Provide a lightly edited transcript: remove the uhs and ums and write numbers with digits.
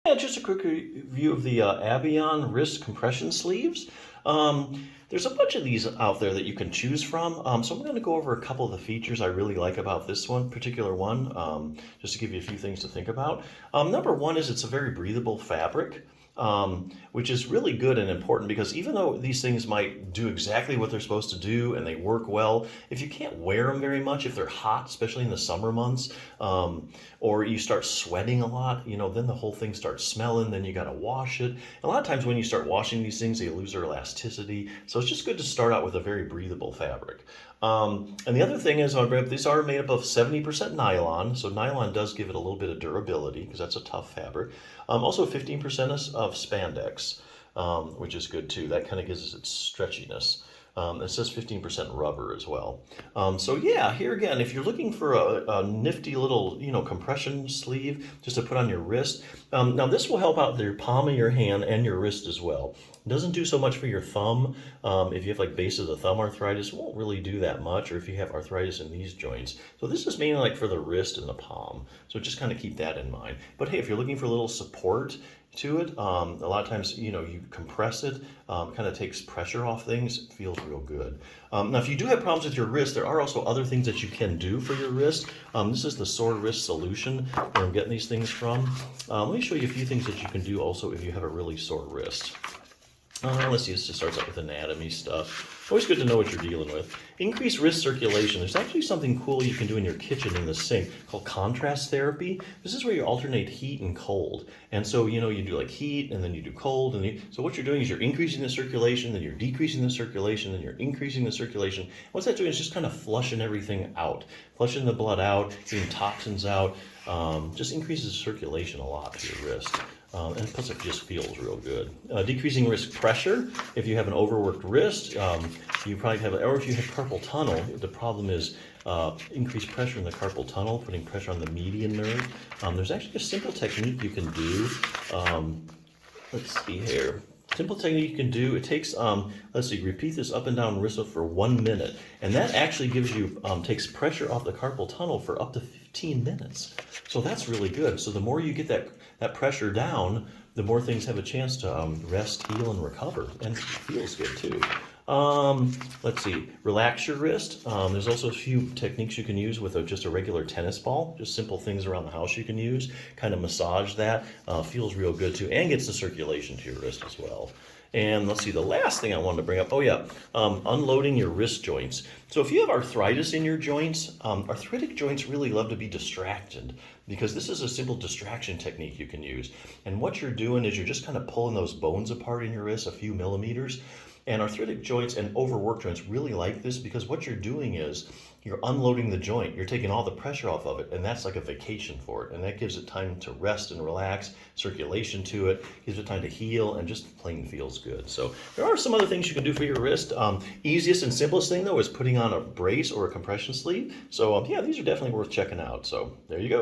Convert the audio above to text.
Yeah, just a quick review of the ABYON wrist compression sleeves. There's a bunch of these out there that you can choose from. So I'm going to go over a couple of the features I really like about this particular one, just to give you a few things to think about. Number one is it's a very breathable fabric. Which is really good and important because even though these things might do exactly what they're supposed to do and they work well, if you can't wear them very much, if they're hot, especially in the summer months, or you start sweating a lot, then the whole thing starts smelling, then you got to wash it. A lot of times when you start washing these things, they lose their elasticity. So it's just good to start out with a very breathable fabric. And the other thing is, these are made up of 70% nylon, so nylon does give it a little bit of durability because that's a tough fabric. Also 15% of spandex, which is good too. That kind of gives it its stretchiness. It says 15% rubber as well. So yeah, here again, if you're looking for a nifty little, compression sleeve just to put on your wrist, now this will help out your palm of your hand and your wrist as well. It doesn't do so much for your thumb. If you have like base of the thumb arthritis, it won't really do that much, or if you have arthritis in these joints. So this is mainly like for the wrist and the palm. So just kind of keep that in mind. But hey, if you're looking for a little support to it, a lot of times, you compress it, kind of takes pressure off things. It feels real good. Now, if you do have problems with your wrist, there are also other things that you can do for your wrist. This is the sore wrist solution where I'm getting these things from. Let me show you a few things that you can do also if you have a really sore wrist. Let's see, this just starts out with anatomy stuff. Always good to know what you're dealing with. Increase wrist circulation. There's actually something cool you can do in your kitchen in the sink called contrast therapy. This is where you alternate heat and cold. And so, you do like heat and then you do cold. So what you're doing is you're increasing the circulation, then you're decreasing the circulation, then you're increasing the circulation. What's that doing is just kind of flushing everything out. Flushing the blood out, getting toxins out. Just increases circulation a lot to your wrist. And plus it just feels real good. Decreasing wrist pressure. If you have an overworked wrist, you probably have, or if you have carpal tunnel, the problem is increased pressure in the carpal tunnel, putting pressure on the median nerve. There's actually a simple technique you can do. Let's see here. Simple technique you can do, it takes, let's see, repeat this up and down wrist for 1 minute. And that actually gives you, takes pressure off the carpal tunnel for up to 15 minutes. So that's really good. So the more you get that pressure down, the more things have a chance to rest, heal, and recover. And it feels good too. Let's see, relax your wrist. There's also a few techniques you can use with just a regular tennis ball, just simple things around the house you can use, kind of massage that, feels real good too, and gets the circulation to your wrist as well. And let's see, the last thing I wanted to bring up, unloading your wrist joints. So if you have arthritis in your joints, arthritic joints really love to be distracted because this is a simple distraction technique you can use. And what you're doing is you're just kind of pulling those bones apart in your wrist a few millimeters. And arthritic joints and overworked joints really like this because what you're doing is you're unloading the joint. You're taking all the pressure off of it, and that's like a vacation for it. And that gives it time to rest and relax, circulation to it, gives it time to heal, and just plain feels good. So there are some other things you can do for your wrist. Easiest and simplest thing, though, is putting on a brace or a compression sleeve. So yeah, these are definitely worth checking out. So there you go.